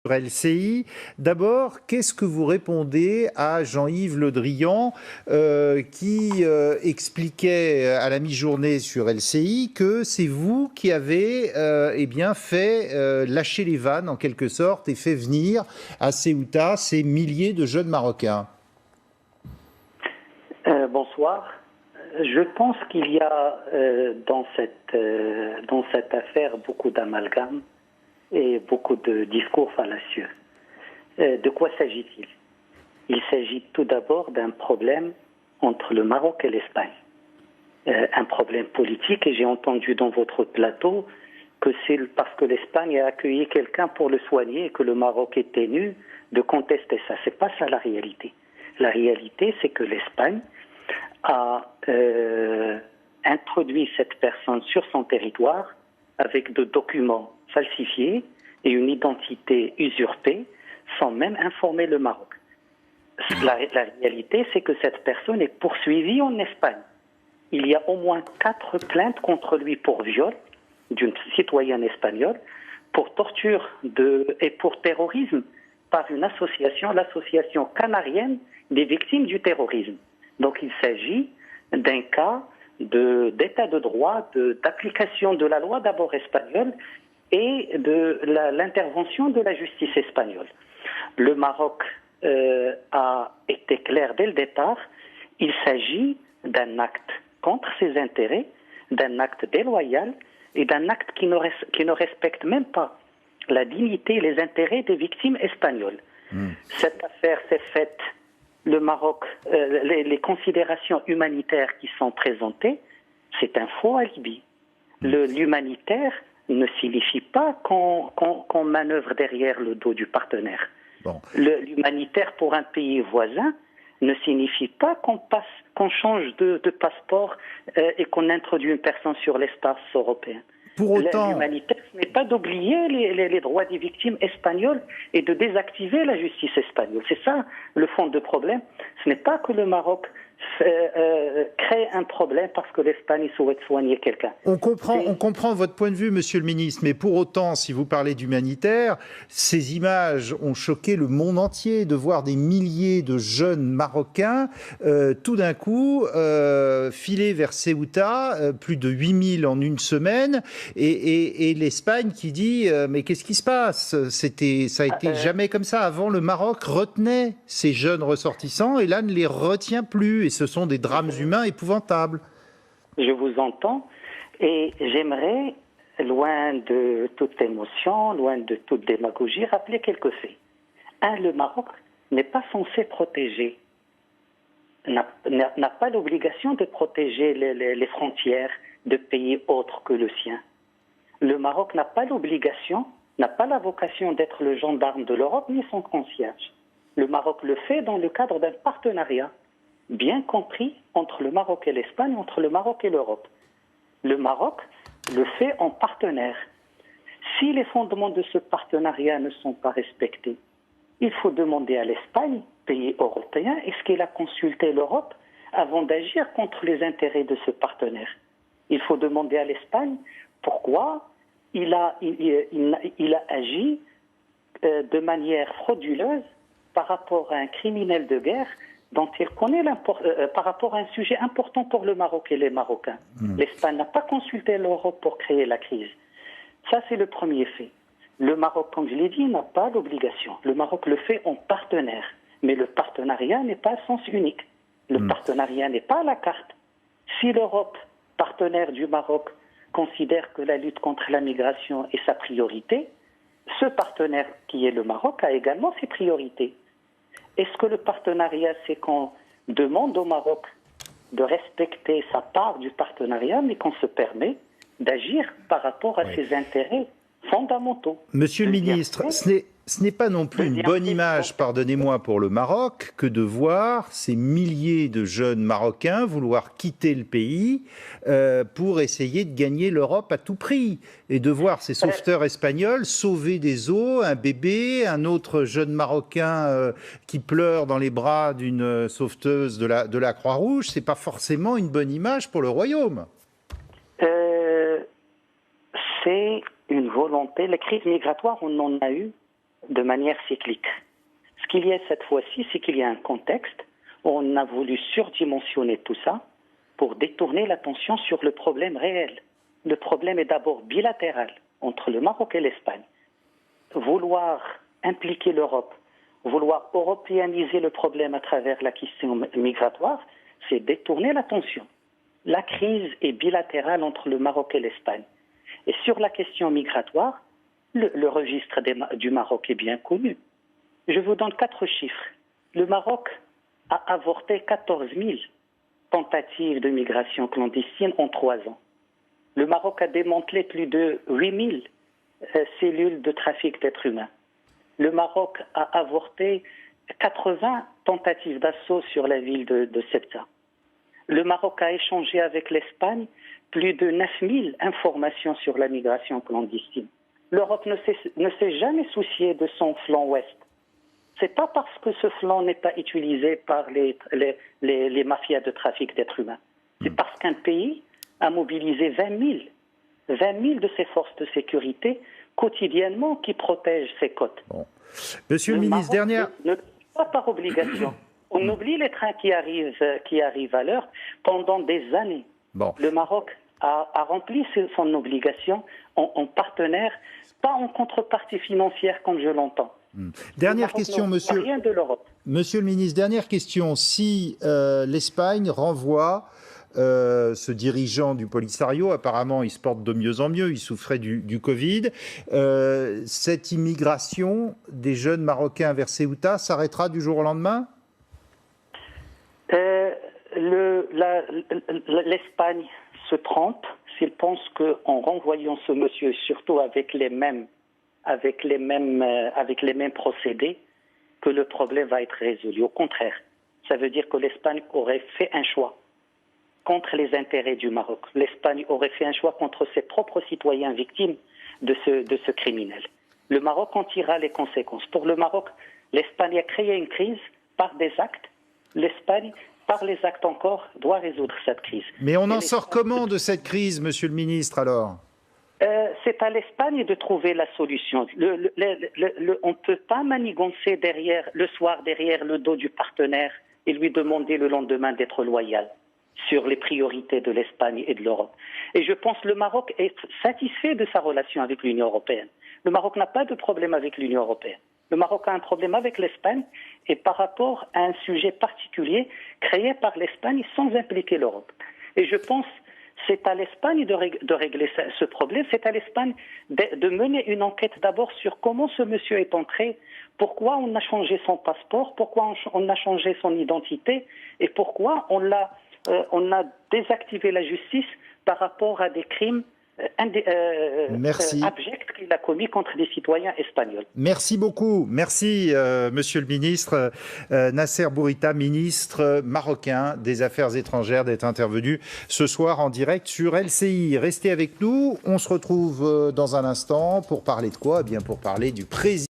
LCI. D'abord, qu'est-ce que vous répondez à Jean-Yves Le Drian qui expliquait à la mi-journée sur LCI que c'est vous qui avez fait lâcher les vannes en quelque sorte et fait venir à Ceuta ces milliers de jeunes Marocains? Bonsoir. Je pense qu'il y a dans cette affaire beaucoup d'amalgames et beaucoup de discours fallacieux. De quoi s'agit-il? Il s'agit tout d'abord d'un problème entre le Maroc et l'Espagne. Un problème politique, et j'ai entendu dans votre plateau que c'est parce que l'Espagne a accueilli quelqu'un pour le soigner et que le Maroc est tenu de contester ça. C'est pas ça la réalité. La réalité, c'est que l'Espagne a introduit cette personne sur son territoire avec des documents falsifiés et une identité usurpée sans même informer le Maroc. La réalité, c'est que cette personne est poursuivie en Espagne. Il y a au moins 4 plaintes contre lui pour viol d'une citoyenne espagnole, pour torture et pour terrorisme par une association, l'association canarienne des victimes du terrorisme. Donc il s'agit d'un cas d'état de droit, d'application de la loi d'abord espagnole et de l'intervention de la justice espagnole. Le Maroc a été clair dès le départ, il s'agit d'un acte contre ses intérêts, d'un acte déloyal et d'un acte qui ne respecte même pas la dignité et les intérêts des victimes espagnoles. Cette affaire s'est faite, le Maroc, les considérations humanitaires qui sont présentées, c'est un faux alibi. L'humanitaire ne signifie pas qu'on manœuvre derrière le dos du partenaire. Bon. L'humanitaire pour un pays voisin ne signifie pas qu'on change de passeport et qu'on introduit une personne sur l'espace européen. Pour autant, l'humanitaire, ce n'est pas d'oublier les droits des victimes espagnoles et de désactiver la justice espagnole. C'est ça le fond du problème. Ce n'est pas que le Maroc crée un problème parce que l'Espagne souhaite soigner quelqu'un. On comprend votre point de vue, monsieur le ministre, mais pour autant, si vous parlez d'humanitaire, ces images ont choqué le monde entier de voir des milliers de jeunes Marocains tout d'un coup filer vers Ceuta, plus de 8000 en une semaine, et l'Espagne qui dit mais qu'est-ce qui se passe? Ça a été jamais comme ça. Avant, le Maroc retenait ces jeunes ressortissants et là ne les retient plus. Et ce sont des drames humains épouvantables. Je vous entends et j'aimerais, loin de toute émotion, loin de toute démagogie, rappeler quelques faits. Le Maroc n'est pas censé protéger, n'a pas l'obligation de protéger les frontières de pays autres que le sien. Le Maroc n'a pas l'obligation, n'a pas la vocation d'être le gendarme de l'Europe ni son concierge. Le Maroc le fait dans le cadre d'un partenariat bien compris entre le Maroc et l'Espagne, entre le Maroc et l'Europe. Le Maroc le fait en partenaire. Si les fondements de ce partenariat ne sont pas respectés, il faut demander à l'Espagne, pays européen, est-ce qu'il a consulté l'Europe avant d'agir contre les intérêts de ce partenaire? Il faut demander à l'Espagne pourquoi il a agi de manière frauduleuse par rapport à un criminel de guerre dont il connaît par rapport à un sujet important pour le Maroc et les Marocains. L'Espagne n'a pas consulté l'Europe pour créer la crise. Ça, c'est le premier fait. Le Maroc, comme je l'ai dit, n'a pas l'obligation. Le Maroc le fait en partenaire. Mais le partenariat n'est pas à sens unique. Le partenariat n'est pas à la carte. Si l'Europe, partenaire du Maroc, considère que la lutte contre la migration est sa priorité, ce partenaire qui est le Maroc a également ses priorités. Est-ce que le partenariat, c'est qu'on demande au Maroc de respecter sa part du partenariat, mais qu'on se permet d'agir par rapport à ses intérêts fondamentaux? Monsieur le ministre, ce n'est pas non plus une bonne image, pardonnez-moi, pour le Maroc, que de voir ces milliers de jeunes Marocains vouloir quitter le pays pour essayer de gagner l'Europe à tout prix. Et de voir ces sauveteurs espagnols sauver des eaux, un bébé, un autre jeune Marocain qui pleure dans les bras d'une sauveteuse de la Croix-Rouge, c'est pas forcément une bonne image pour le Royaume. C'est une volonté. La crise migratoire, on en a eu de manière cyclique. Ce qu'il y a cette fois-ci, c'est qu'il y a un contexte où on a voulu surdimensionner tout ça pour détourner l'attention sur le problème réel. Le problème est d'abord bilatéral entre le Maroc et l'Espagne. Vouloir impliquer l'Europe, vouloir européaniser le problème à travers la question migratoire, c'est détourner l'attention. La crise est bilatérale entre le Maroc et l'Espagne. Et sur la question migratoire, le registre du Maroc est bien connu. Je vous donne 4 chiffres. Le Maroc a avorté 14 000 tentatives de migration clandestine en 3 ans. Le Maroc a démantelé plus de 8 000 cellules de trafic d'êtres humains. Le Maroc a avorté 80 tentatives d'assaut sur la ville de Ceuta. Le Maroc a échangé avec l'Espagne plus de 9 000 informations sur la migration clandestine. L'Europe ne s'est jamais souciée de son flanc ouest. Ce n'est pas parce que ce flanc n'est pas utilisé par les mafias de trafic d'êtres humains. C'est parce qu'un pays a mobilisé 20 000 de ses forces de sécurité quotidiennement qui protègent ses côtes. Bon. Monsieur le ministre, dernière... Pas par obligation. On oublie les trains qui arrivent à l'heure pendant des années. Bon. Le Maroc a rempli son obligation en partenaire, pas en contrepartie financière comme je l'entends. Dernière question, monsieur. Rien de l'Europe. Monsieur le ministre, dernière question. Si l'Espagne renvoie ce dirigeant du Polisario, apparemment il se porte de mieux en mieux, il souffrait du Covid, cette immigration des jeunes Marocains vers Ceuta s'arrêtera du jour au lendemain ? L'Espagne se trompe s'il pense qu'en renvoyant ce monsieur, surtout avec les mêmes procédés, que le problème va être résolu. Au contraire, ça veut dire que l'Espagne aurait fait un choix contre les intérêts du Maroc. L'Espagne aurait fait un choix contre ses propres citoyens victimes de ce criminel. Le Maroc en tirera les conséquences. Pour le Maroc, l'Espagne a créé une crise par des actes. L'Espagne, par les actes encore, doit résoudre cette crise. Mais on en sort comment de cette crise, monsieur le ministre, alors ? C'est à l'Espagne de trouver la solution. On ne peut pas manigancer le soir derrière le dos du partenaire et lui demander le lendemain d'être loyal sur les priorités de l'Espagne et de l'Europe. Et je pense que le Maroc est satisfait de sa relation avec l'Union européenne. Le Maroc n'a pas de problème avec l'Union européenne. Le Maroc a un problème avec l'Espagne et par rapport à un sujet particulier créé par l'Espagne sans impliquer l'Europe. Et je pense que c'est à l'Espagne de régler ce problème, c'est à l'Espagne de mener une enquête d'abord sur comment ce monsieur est entré, pourquoi on a changé son passeport, pourquoi on a changé son identité et pourquoi on a désactivé la justice par rapport à des crimes abjects qu'il a commis contre des citoyens espagnols. Merci beaucoup. Merci, monsieur le ministre. Nasser Bourita, ministre marocain des Affaires étrangères, d'être intervenu ce soir en direct sur LCI. Restez avec nous. On se retrouve dans un instant pour parler de quoi ? Eh bien, pour parler du président.